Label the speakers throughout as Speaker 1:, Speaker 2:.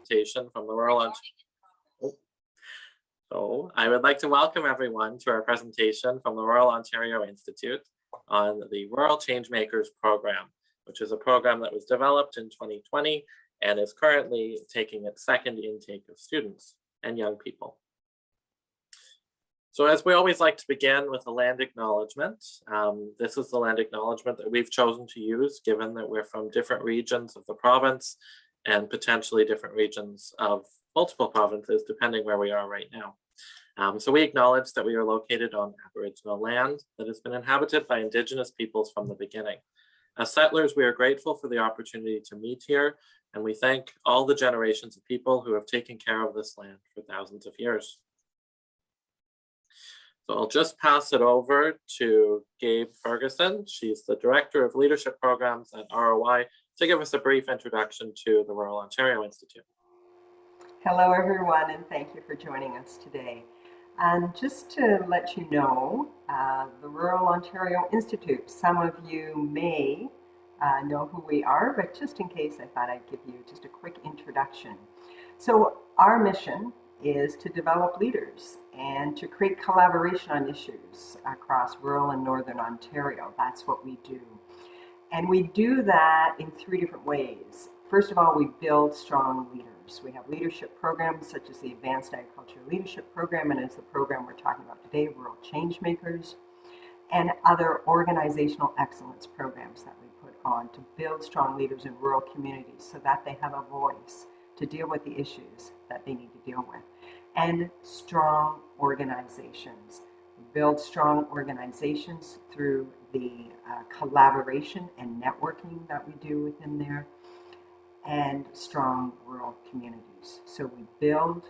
Speaker 1: presentation from the Rural Ontario. So I would like to welcome everyone to our presentation from the Royal Ontario Institute on the Rural Changemakers program, which is a program that was developed in 2020 and is currently taking its second intake of students and young people. So as we always like to begin with a land acknowledgement, this is the land acknowledgement that we've chosen to use, given that we're from different regions of the province and potentially different regions of multiple provinces, depending where we are right now. So we acknowledge that we are located on Aboriginal land that has been inhabited by Indigenous peoples from the beginning. As settlers, we are grateful for the opportunity to meet here, and we thank all the generations of people who have taken care of this land for thousands of years. So I'll just pass it over to Gabe Ferguson. She's the Director of Leadership Programs at ROI, to give us a brief introduction to the Rural Ontario Institute.
Speaker 2: Hello everyone, and thank you for joining us today. And just to let you know, the Rural Ontario Institute, some of you may know who we are, but just in case, I thought I'd give you just a quick introduction. So our mission is to develop leaders and to create collaboration on issues across rural and northern Ontario. That's what we do. And we do that in three different ways. First of all, we build strong leaders. We have leadership programs such as the Advanced Agriculture Leadership Program, and as the program we're talking about today, Rural Changemakers, and other organizational excellence programs that we put on to build strong leaders in rural communities so that they have a voice to deal with the issues that they need to deal with. And strong organizations. We build strong organizations through the collaboration and networking that we do within there, and strong rural communities. So we build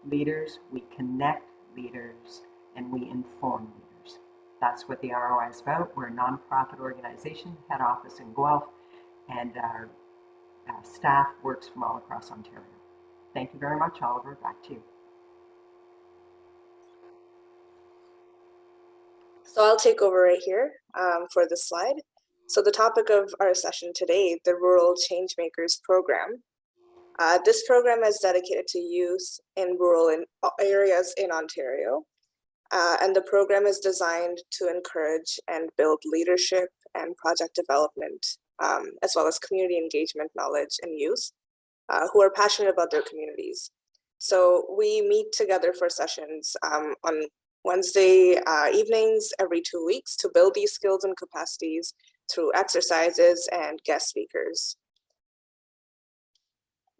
Speaker 2: leaders, we connect leaders, and we inform leaders. That's what the ROI is about. We're a nonprofit organization, head office in Guelph, and our staff works from all across Ontario. Thank you very much, Oliver. Back to you.
Speaker 3: So I'll take over right here for this slide. So the topic of our session today, the Rural Changemakers program. This program is dedicated to youth in rural areas in Ontario. And the program is designed to encourage and build leadership and project development, as well as community engagement knowledge in youth who are passionate about their communities. So we meet together for sessions on Wednesday evenings every 2 weeks to build these skills and capacities through exercises and guest speakers.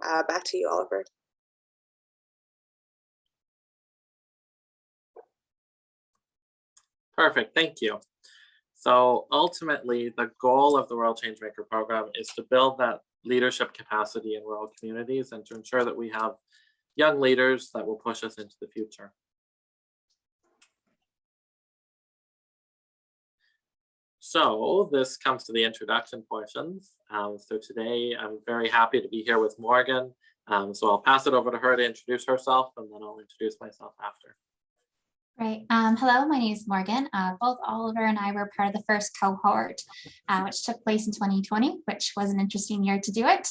Speaker 3: Back to you, Oliver.
Speaker 1: Perfect, thank you. So ultimately, the goal of the Rural Changemaker program is to build that leadership capacity in rural communities and to ensure that we have young leaders that will push us into the future. So this comes to the introduction portions. So today I'm very happy to be here with Morgan. So I'll pass it over to her to introduce herself, and then I'll introduce myself after.
Speaker 4: Right. Hello, my name is Morgan. Both Oliver and I were part of the first cohort, which took place in 2020, which was an interesting year to do it.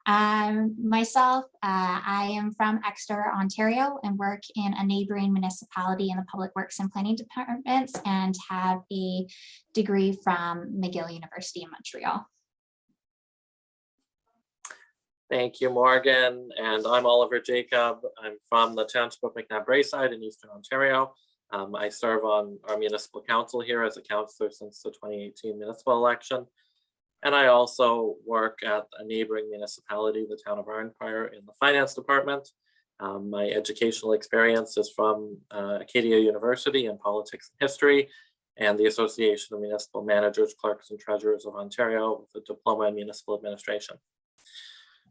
Speaker 4: Myself, I am from Dykstra, Ontario, and work in a neighboring municipality in the Public Works and Planning departments, and have a degree from McGill University in Montreal.
Speaker 1: Thank you, Morgan. And I'm Oliver Jacob. I'm from the Township of McNabb-Braeside in Eastern Ontario. I serve on our municipal council here as a councillor since the 2018 municipal election. And I also work at a neighboring municipality, the town of Arnprior, in the finance department. My educational experience is from Acadia University in politics and history, and the Association of Municipal Managers, Clerks and Treasurers of Ontario with a diploma in municipal administration.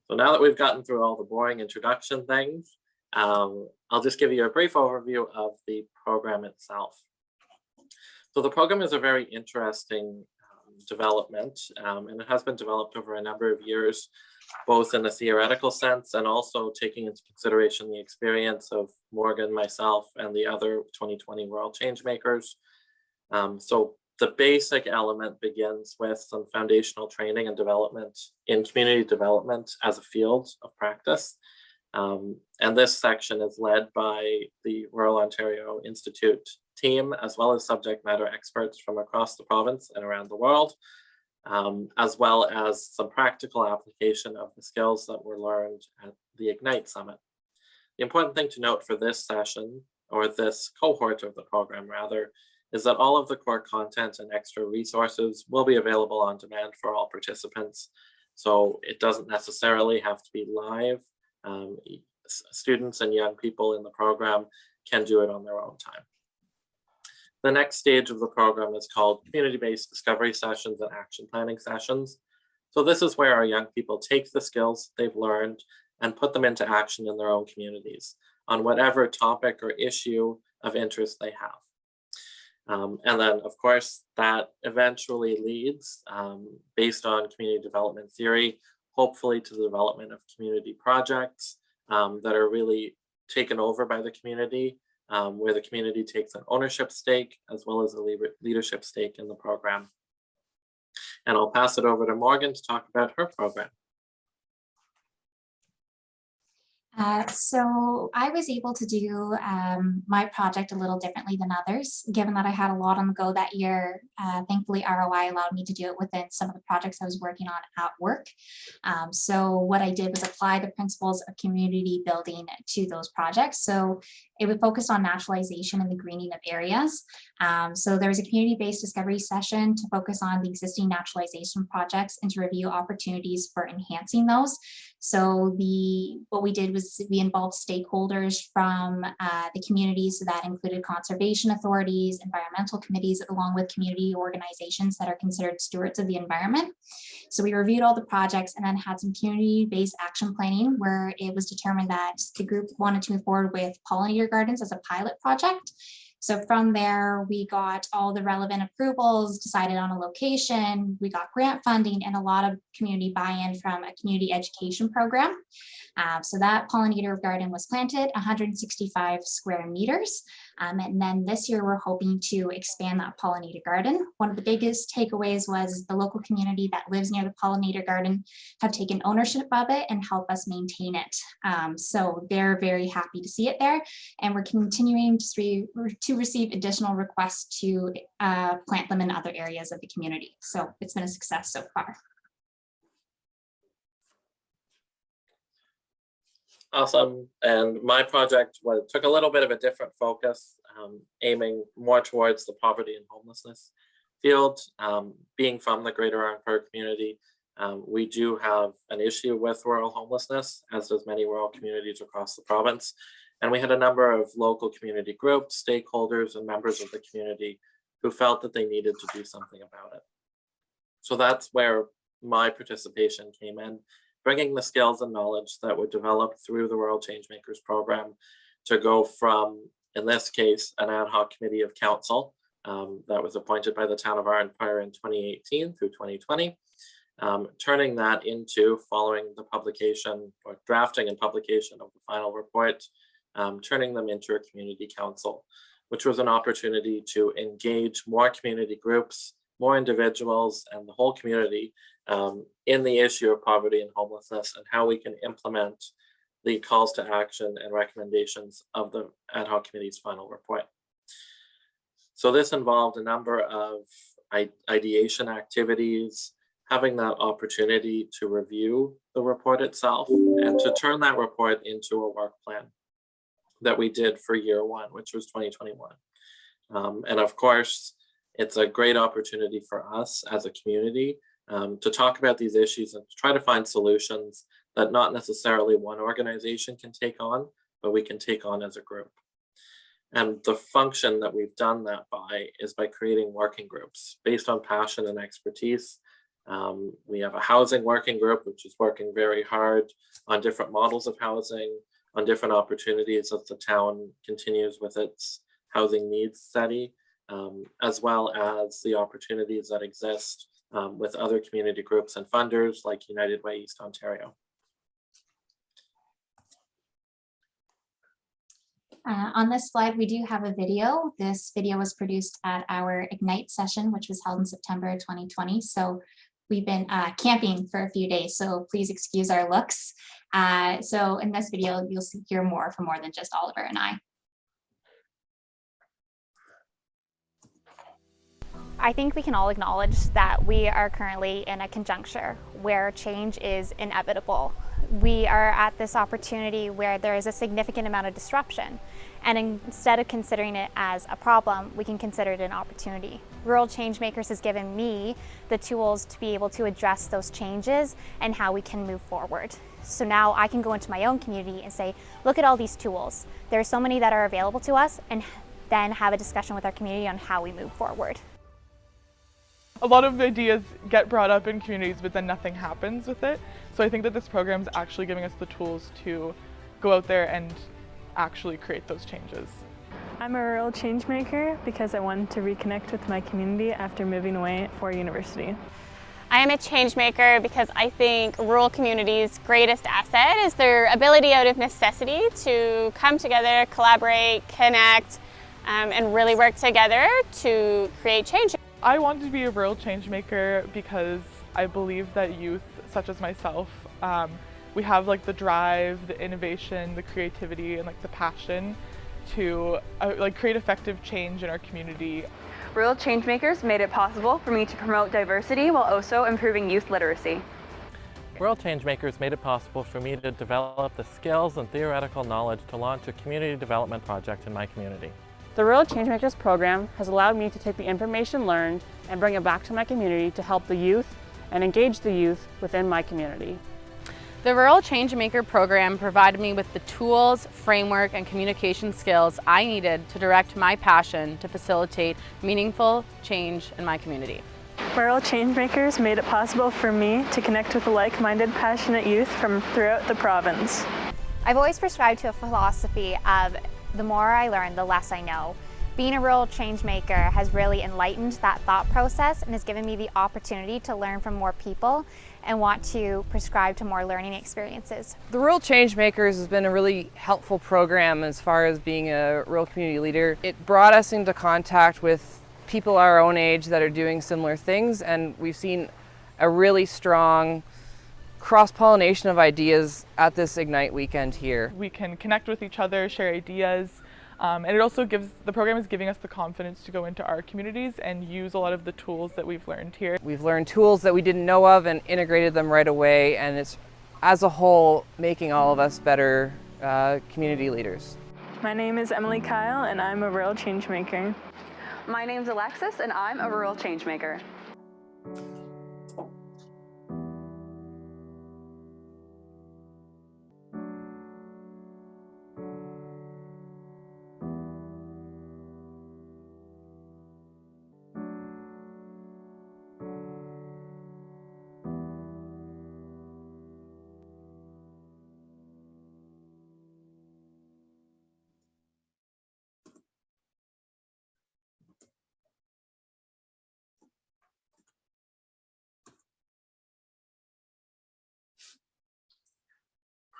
Speaker 1: So now that we've gotten through all the boring introduction things, I'll just give you a brief overview of the program itself. So the program is a very interesting development, and it has been developed over a number of years, both in a theoretical sense and also taking into consideration the experience of Morgan, myself, and the other 2020 Rural Changemakers. So the basic element begins with some foundational training and development in community development as a field of practice. And this section is led by the Rural Ontario Institute team, as well as subject matter experts from across the province and around the world, as well as some practical application of the skills that were learned at the Ignite Summit. The important thing to note for this session, or this cohort of the program rather, is that all of the core content and extra resources will be available on demand for all participants. So it doesn't necessarily have to be live. Students and young people in the program can do it on their own time. The next stage of the program is called community-based discovery sessions and action planning sessions. So this is where our young people take the skills they've learned and put them into action in their own communities on whatever topic or issue of interest they have. And then, of course, that eventually leads, based on community development theory, hopefully to the development of community projects that are really taken over by the community, where the community takes an ownership stake as well as a leadership stake in the program. And I'll pass it over to Morgan to talk about her program.
Speaker 4: So I was able to do my project a little differently than others, given that I had a lot on the go that year. Thankfully, ROI allowed me to do it within some of the projects I was working on at work. So what I did was apply the principles of community building to those projects. So it would focus on naturalization and the greening of areas. So there was a community-based discovery session to focus on the existing naturalization projects and to review opportunities for enhancing those. So what we did was we involved stakeholders from the community, so that included conservation authorities, environmental committees, along with community organizations that are considered stewards of the environment. So we reviewed all the projects and then had some community-based action planning where it was determined that the group wanted to move forward with pollinator gardens as a pilot project. So from there, we got all the relevant approvals, decided on a location, we got grant funding and a lot of community buy-in from a community education program. So that pollinator garden was planted 165 square meters. And then this year, we're hoping to expand that pollinator garden. One of the biggest takeaways was the local community that lives near the pollinator garden have taken ownership of it and help us maintain it. So they're very happy to see it there. And we're continuing to receive additional requests to plant them in other areas of the community. So it's been a success so far.
Speaker 1: Awesome. And my project took a little bit of a different focus, aiming more towards the poverty and homelessness field. Being from the greater Renfrew community, we do have an issue with rural homelessness, as does many rural communities across the province. And we had a number of local community groups, stakeholders, and members of the community who felt that they needed to do something about it. So that's where my participation came in, bringing the skills and knowledge that were developed through the Rural Changemakers program to go from, in this case, an ad hoc committee of council that was appointed by the town of Renfrew in 2018 through 2020, turning that into, following the publication or drafting and publication of the final report, turning them into a community council, which was an opportunity to engage more community groups, more individuals, and the whole community in the issue of poverty and homelessness and how we can implement the calls to action and recommendations of the ad hoc committee's final report. So this involved a number of ideation activities, having that opportunity to review the report itself and to turn that report into a work plan that we did for year one, which was 2021. And of course, it's a great opportunity for us as a community to talk about these issues and to try to find solutions that not necessarily one organization can take on, but we can take on as a group. And the function that we've done that by is by creating working groups based on passion and expertise. We have a housing working group, which is working very hard on different models of housing, on different opportunities as the town continues with its housing needs study, as well as the opportunities that exist with other community groups and funders like United Way East Ontario.
Speaker 4: On this slide, we do have a video. This video was produced at our Ignite session, which was held in September 2020. So we've been camping for a few days, so please excuse our looks. So in this video, you'll hear more from more than just Oliver and I. I think we can all acknowledge that we are currently in a conjuncture where change is inevitable. We are at this opportunity where there is a significant amount of disruption, and instead of considering it as a problem, we can consider it an opportunity. Rural Changemakers has given me the tools to be able to address those changes and how we can move forward. So now I can go into my own community and say, look at all these tools. There are so many that are available to us, and then have a discussion with our community on how we move forward.
Speaker 5: A lot of ideas get brought up in communities, but then nothing happens with it. So I think that this program is actually giving us the tools to go out there and actually create those changes.
Speaker 6: I'm a rural change maker because I wanted to reconnect with my community after moving away for university.
Speaker 7: I am a change maker because I think rural communities' greatest asset is their ability out of necessity to come together, collaborate, connect, and really work together to create change.
Speaker 5: I wanted to be a rural change maker because I believe that youth, such as myself, we have like the drive, the innovation, the creativity, and like the passion to create effective change in our community.
Speaker 8: Rural Changemakers made it possible for me to promote diversity while also improving youth literacy.
Speaker 1: Rural Changemakers made it possible for me to develop the skills and theoretical knowledge to launch a community development project in my community.
Speaker 9: The Rural Changemakers program has allowed me to take the information learned and bring it back to my community to help the youth and engage the youth within my community.
Speaker 10: The Rural Changemaker program provided me with the tools, framework, and communication skills I needed to direct my passion to facilitate meaningful change in my community.
Speaker 6: Rural Changemakers made it possible for me to connect with like-minded, passionate youth from throughout the province.
Speaker 4: I've always prescribed to a philosophy of the more I learn, the less I know. Being a rural change maker has really enlightened that thought process and has given me the opportunity to learn from more people and want to prescribe to more learning experiences.
Speaker 11: The Rural Changemakers has been a really helpful program as far as being a rural community leader. It brought us into contact with people our own age that are doing similar things, and we've seen a really strong cross-pollination of ideas at this Ignite weekend here.
Speaker 5: We can connect with each other, share ideas, and it also the program is giving us the confidence to go into our communities and use a lot of the tools that we've learned here.
Speaker 11: We've learned tools that we didn't know of and integrated them right away, and it's, as a whole, making all of us better community leaders.
Speaker 6: My name is Emily Kyle, and I'm a rural change maker.
Speaker 8: My name's Alexis, and I'm a rural change maker.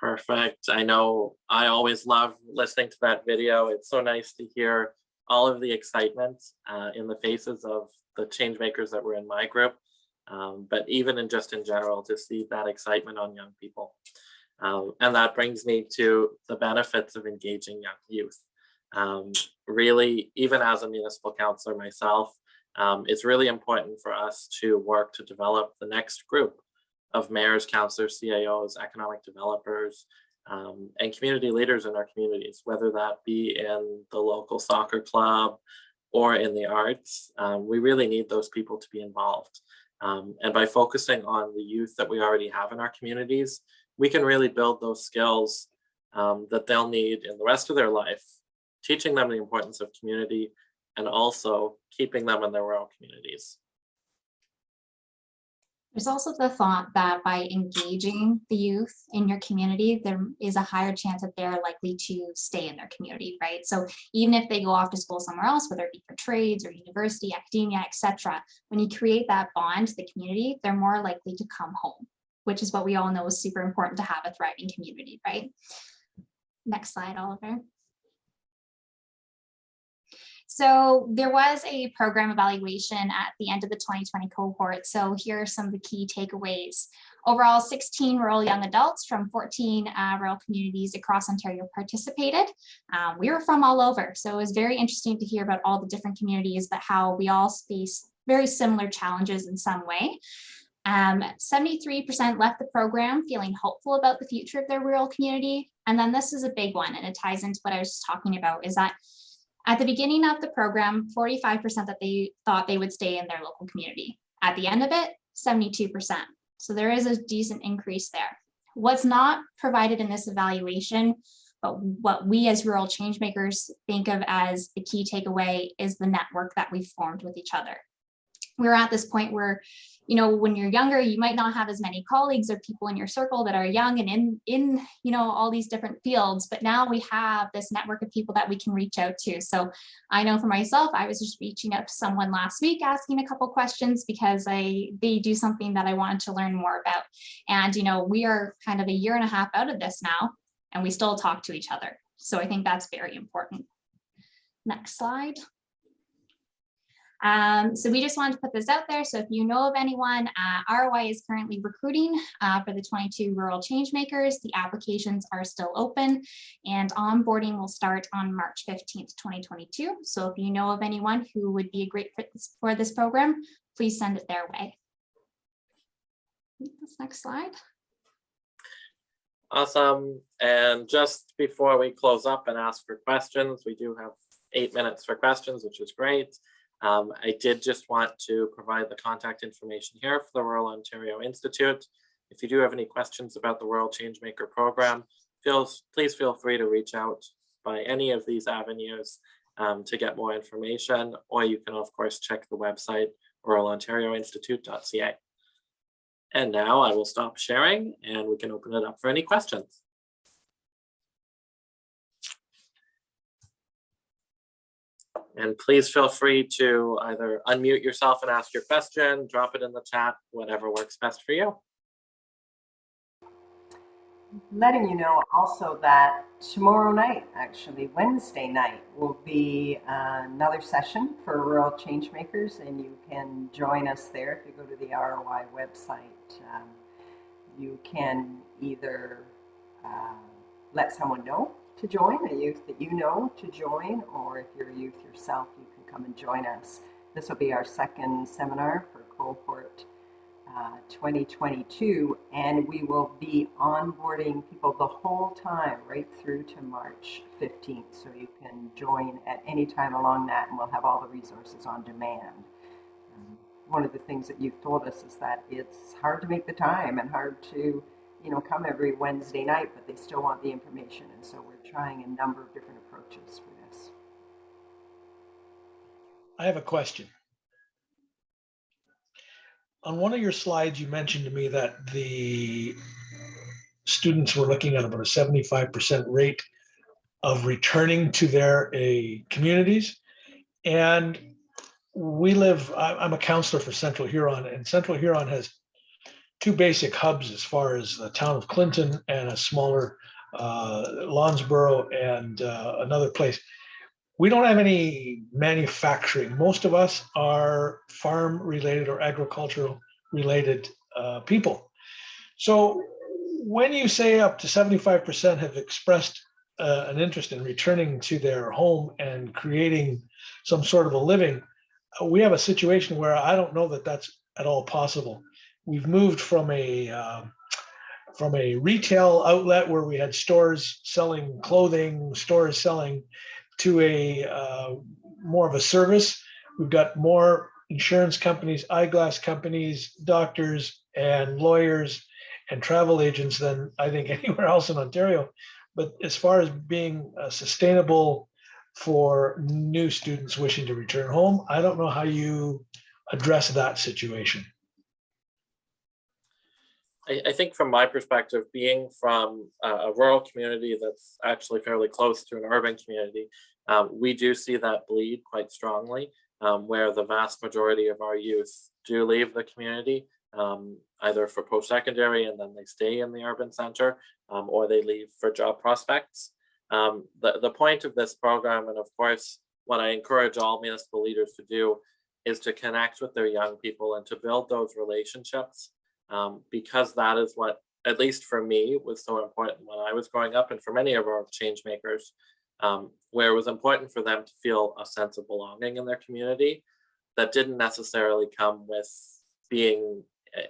Speaker 1: Perfect. I know I always love listening to that video. It's so nice to hear all of the excitement in the faces of the change makers that were in my group, but even in general, to see that excitement on young people. And that brings me to the benefits of engaging young youth. Really, even as a municipal councillor myself, it's really important for us to work to develop the next group of mayors, councillors, CAOs, economic developers, and community leaders in our communities, whether that be in the local soccer club or in the arts. We really need those people to be involved. And by focusing on the youth that we already have in our communities, we can really build those skills that they'll need in the rest of their life, teaching them the importance of community and also keeping them in their rural communities.
Speaker 4: There's also the thought that by engaging the youth in your community, there is a higher chance that they're likely to stay in their community, right? So even if they go off to school somewhere else, whether it be for trades or university, academia, etc., when you create that bond to the community, they're more likely to come home, which is what we all know is super important to have a thriving community, right? Next slide, Oliver. So there was a program evaluation at the end of the 2020 cohort. So here are some of the key takeaways. Overall, 16 rural young adults from 14 rural communities across Ontario participated. We were from all over, so it was very interesting to hear about all the different communities, but how we all face very similar challenges in some way. 73% left the program feeling hopeful about the future of their rural community. And then this is a big one, and it ties into what I was just talking about, is that at the beginning of the program, 45% that they thought they would stay in their local community. At the end of it, 72%. So there is a decent increase there. What's not provided in this evaluation, but what we as rural changemakers think of as the key takeaway, is the network that we've formed with each other. We're at this point where, you know, when you're younger, you might not have as many colleagues or people in your circle that are young and in you know, all these different fields, but now we have this network of people that we can reach out to. So I know for myself, I was just reaching out to someone last week, asking a couple questions because they do something that I wanted to learn more about. And, you know, we are kind of a year and a half out of this now, and we still talk to each other. So I think that's very important. Next slide. So we just wanted to put this out there. So if you know of anyone, ROI is currently recruiting for the 22 rural changemakers. The applications are still open, and onboarding will start on March 15th, 2022. So if you know of anyone who would be a great fit for this program, please send it their way. This next slide.
Speaker 1: Awesome. And just before we close up and ask for questions, we do have 8 minutes for questions, which is great. I did just want to provide the contact information here for the Rural Ontario Institute. If you do have any questions about the Rural Changemaker program, please feel free to reach out by any of these avenues to get more information, or you can of course check the website ruralontarioinstitute.ca. And now I will stop sharing and we can open it up for any questions. And please feel free to either unmute yourself and ask your question, drop it in the chat, whatever works best for you.
Speaker 2: Letting you know also that tomorrow night, actually Wednesday night, will be another session for Rural Changemakers, and you can join us there. If you go to the ROI website, you can either let someone know to join, a youth that you know to join, or if you're a youth yourself, you can come and join us. This will be our second seminar for Cohort 2022, and we will be onboarding people the whole time right through to March 15th. So you can join at any time along that, and we'll have all the resources on demand. One of the things that you've told us is that it's hard to make the time and hard to, you know, come every Wednesday night, but they still want the information. And so we're trying a number of different approaches for this.
Speaker 12: I have a question. On one of your slides, you mentioned to me that the students were looking at about a 75% rate of returning to their communities. And I'm a counselor for Central Huron, and Central Huron has two basic hubs as far as the town of Clinton and a smaller Lonsborough and another place. We don't have any manufacturing. Most of us are farm related or agricultural related people. So when you say up to 75% have expressed an interest in returning to their home and creating some sort of a living, we have a situation where I don't know that that's at all possible. We've moved from a retail outlet where we had stores selling clothing, stores selling, to a more of a service. We've got more insurance companies, eyeglass companies, doctors and lawyers and travel agents than I think anywhere else in Ontario. But as far as being sustainable for new students wishing to return home, I don't know how you address that situation.
Speaker 1: I think from my perspective, being from a rural community that's actually fairly close to an urban community, we do see that bleed quite strongly, where the vast majority of our youth do leave the community, either for post-secondary and then they stay in the urban center, or they leave for job prospects. The point of this program, and of course, what I encourage all municipal leaders to do is to connect with their young people and to build those relationships, because that is what, at least for me, was so important when I was growing up, and for many of our change makers, where it was important for them to feel a sense of belonging in their community that didn't necessarily come with being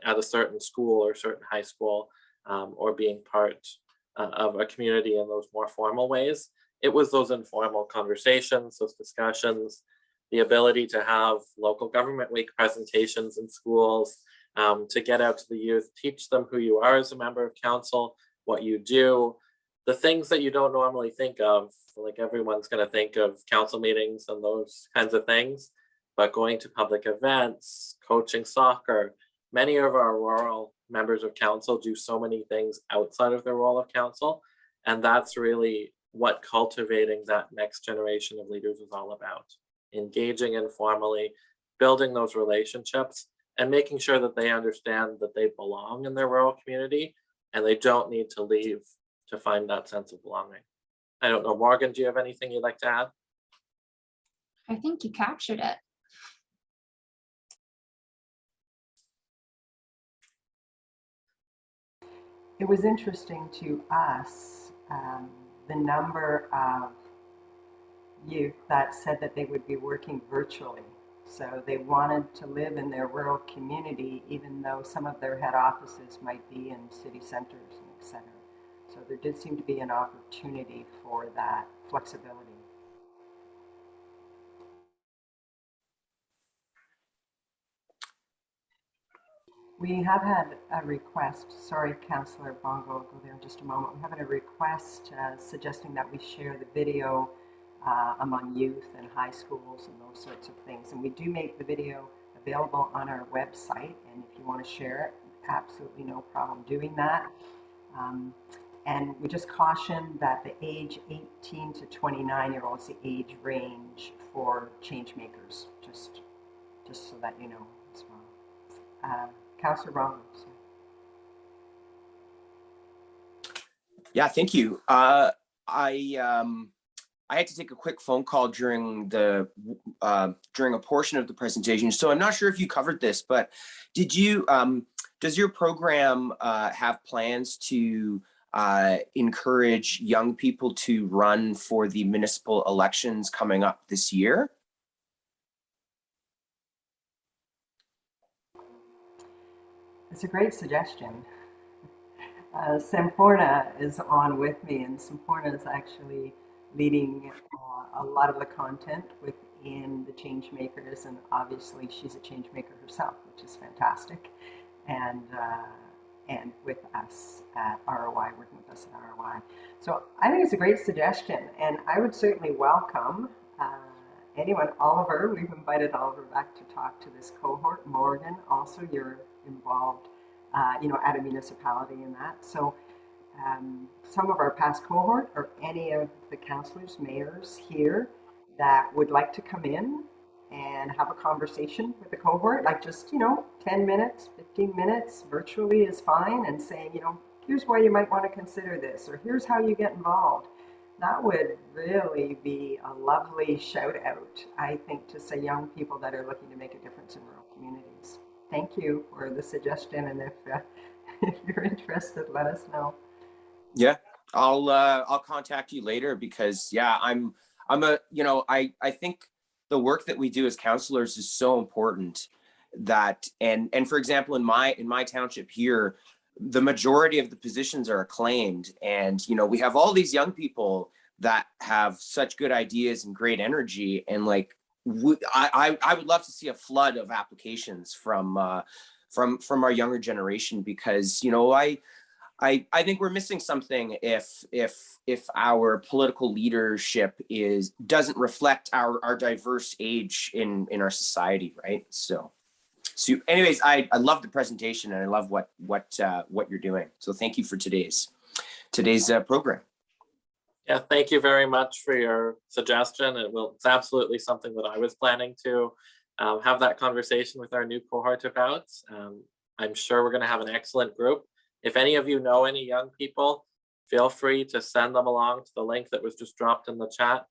Speaker 1: at a certain school or certain high school, or being part of a community in those more formal ways. It was those informal conversations, those discussions, the ability to have local government week presentations in schools, to get out to the youth, teach them who you are as a member of council, what you do, the things that you don't normally think of. Like, everyone's going to think of council meetings and those kinds of things, but going to public events, coaching soccer, many of our rural members of council do so many things outside of their role of council. And that's really what cultivating that next generation of leaders is all about. Engaging informally, building those relationships, and making sure that they understand that they belong in their rural community and they don't need to leave to find that sense of belonging. I don't know, Morgan, do you have anything you'd like to add?
Speaker 4: I think you captured it.
Speaker 2: It was interesting to us, the number of youth that said that they would be working virtually. So they wanted to live in their rural community, even though some of their head offices might be in city centers and et cetera. So there did seem to be an opportunity for that flexibility. We have had a request, sorry, Councillor Bongo, I'll go there in just a moment. We have had a request suggesting that we share the video among youth and high schools and those sorts of things. And we do make the video available on our website. And if you want to share it, absolutely no problem doing that. And we just caution that the age 18 to 29-year-olds, the age range for change makers, just so that you know as well. Councillor Roberts.
Speaker 13: Yeah, thank you. I had to take a quick phone call during the during a portion of the presentation, so I'm not sure if you covered this, but did you? Does your program have plans to encourage young people to run for the municipal elections coming up this year?
Speaker 2: It's a great suggestion. Semporna is on with me, and Semporna is actually leading a lot of the content within the change makers, and obviously she's a change maker herself, which is fantastic, and with us at ROI, working with us at ROI. So I think it's a great suggestion, and I would certainly welcome anyone. Oliver, we've invited Oliver back to talk to this cohort. Morgan, also you're involved, at a municipality in that. So some of our past cohort, or any of the councillors, mayors here that would like to come in and have a conversation with the cohort, like just, 10 minutes, 15 minutes, virtually is fine, and saying, here's why you might want to consider this, or here's how you get involved. That would really be a lovely shout out, I think, to say young people that are looking to make a difference in rural communities. Thank you for the suggestion, and if you're interested, let us know.
Speaker 13: Yeah, I'll contact you later, because I think the work that we do as counselors is so important that, and for example, in my township here, the majority of the positions are acclaimed, and we have all these young people that have such good ideas and great energy, and I would love to see a flood of applications from our younger generation, because I think we're missing something if our political leadership doesn't reflect our diverse age in our society, right? So anyways, I love the presentation, and I love what you're doing. So thank you for today's program.
Speaker 1: Yeah, thank you very much for your suggestion. It's absolutely something that I was planning to have that conversation with our new cohort about. I'm sure we're going to have an excellent group. If any of you know any young people, feel free to send them along to the link that was just dropped in the chat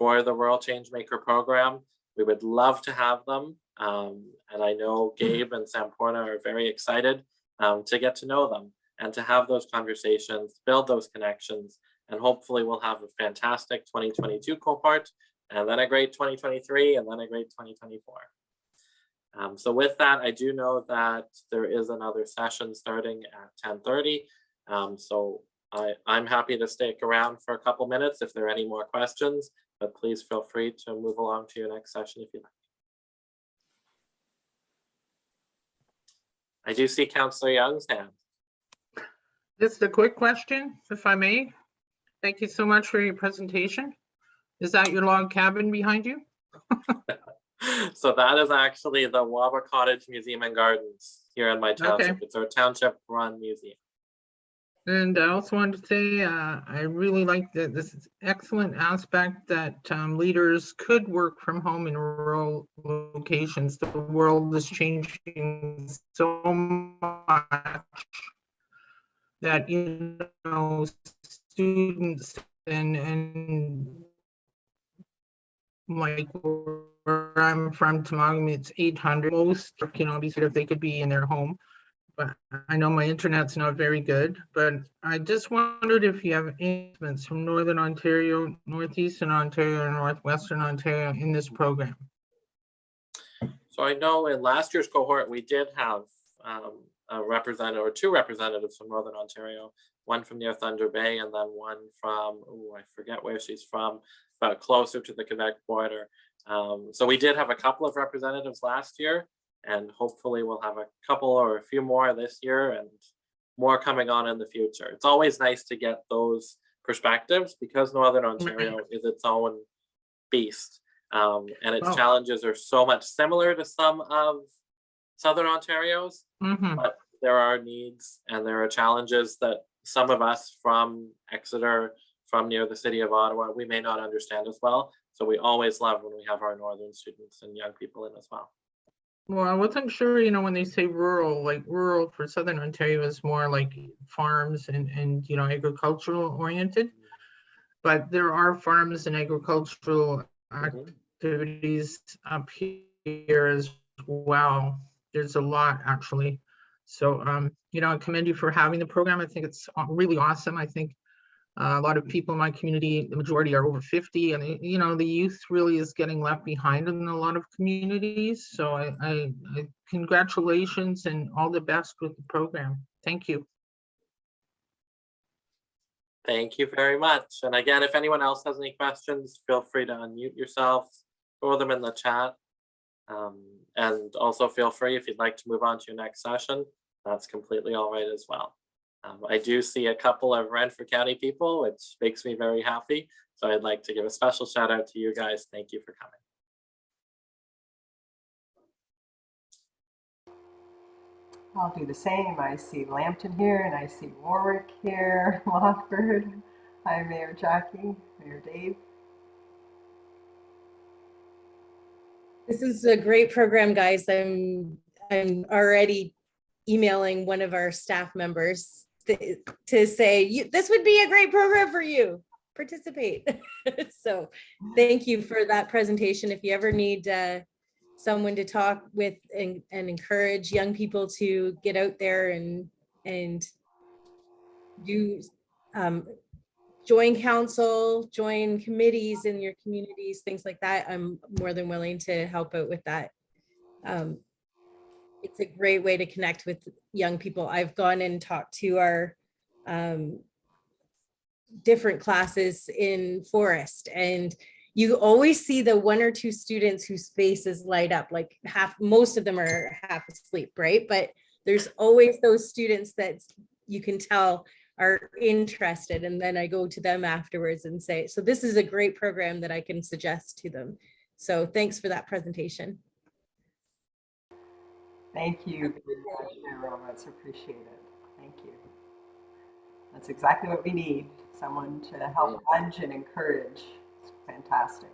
Speaker 1: for the Rural Changemaker program. We would love to have them. And I know Gabe and Samporna are very excited to get to know them and to have those conversations, build those connections, and hopefully we'll have a fantastic 2022 cohort, and then a great 2023, and then a great 2024. So with that, I do know that there is another session starting at 10:30. So I'm happy to stick around for a couple minutes if there are any more questions, but please feel free to move along to your next session if you like. I do see Councillor Young's hand.
Speaker 14: Just a quick question, if I may. Thank you so much for your presentation. Is that your log cabin behind you?
Speaker 1: So that is actually the Waba Cottage Museum and Gardens here in my township. Okay. It's our township run museum.
Speaker 14: And I also wanted to say, I really like this excellent aspect that leaders could work from home in rural locations. The world is changing so much that, you know, students and like where I'm from, Temagami, it's 800. Most, you know, if they could be in their home. But I know my internet's not very good, but I just wondered if you have announcements from Northern Ontario, Northeastern Ontario, and Northwestern Ontario in this program.
Speaker 1: So I know in last year's cohort, we did have a representative or two representatives from Northern Ontario, one from near Thunder Bay and then one from, I forget where she's from, but closer to the Quebec border. So we did have a couple of representatives last year, and hopefully we'll have a couple or a few more this year and more coming on in the future. It's always nice to get those perspectives because Northern Ontario is its own beast, and its challenges are so much similar to some of Southern Ontario's, but there are needs and there are challenges that some of us from Exeter, from near the city of Ottawa, we may not understand as well. So we always love when we have our Northern students and young people in as well.
Speaker 14: Well, I wasn't sure, you know, when they say rural, like rural for Southern Ontario is more like farms and you know, agricultural oriented. But there are farms and agricultural activities up here as well. There's a lot actually. So, you know, I commend you for having the program. I think it's really awesome. I think a lot of people in my community, the majority are over 50, and you know, the youth really is getting left behind in a lot of communities. So I congratulations and all the best with the program. Thank you.
Speaker 1: Thank you very much. And again, if anyone else has any questions, feel free to unmute yourselves, throw them in the chat. And also feel free, if you'd like to move on to your next session, that's completely all right as well. I do see a couple of Renfrew County people, which makes me very happy. So I'd like to give a special shout out to you guys. Thank you for coming.
Speaker 2: I'll do the same. I see Lambton here and I see Warwick here, Lockford. Hi, Mayor Jackie, Mayor Dave.
Speaker 15: This is a great program, guys. I'm already emailing one of our staff members to say, this would be a great program for you. Participate. So thank you for that presentation. If you ever need someone to talk with and encourage young people to get out there and do join council, join committees in your communities, things like that, I'm more than willing to help out with that. It's a great way to connect with young people. I've gone and talked to our different classes in Forest, and you always see the one or two students whose faces light up, like most of them are half asleep, right? But there's always those students that you can tell are interested, and then I go to them afterwards and say, so this is a great program that I can suggest to them. So thanks for that presentation.
Speaker 2: Thank you very much, Roma. It's appreciated. Thank you. That's exactly what we need. Someone to help nudge and encourage. It's fantastic.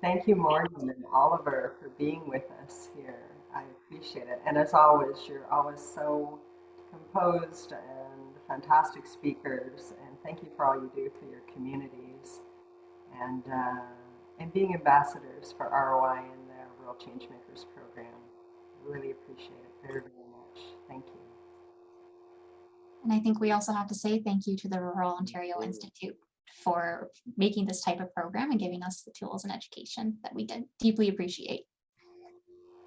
Speaker 2: Thank you, Morgan and Oliver, for being with us here. I appreciate it. And as always, you're always so composed and fantastic speakers. And thank you for all you do for your communities and being ambassadors for ROI and the Rural Changemakers program. I really appreciate it very, very much. Thank you.
Speaker 4: And I think we also have to say thank you to the Rural Ontario Institute for making this type of program and giving us the tools and education that we deeply appreciate.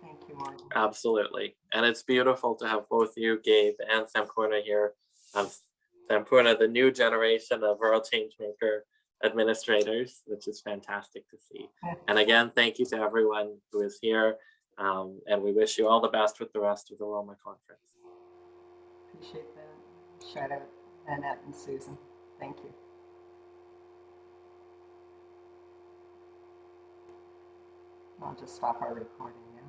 Speaker 2: Thank you, Morgan.
Speaker 1: Absolutely. And it's beautiful to have both you, Gabe, and Sampoorna here. Sampoorna, the new generation of Rural Changemaker administrators, which is fantastic to see. And again, thank you to everyone who is here. And we wish you all the best with the rest of the ROMA conference.
Speaker 2: Appreciate that. Shout out Annette and Susan. Thank you. I'll just stop our recording now.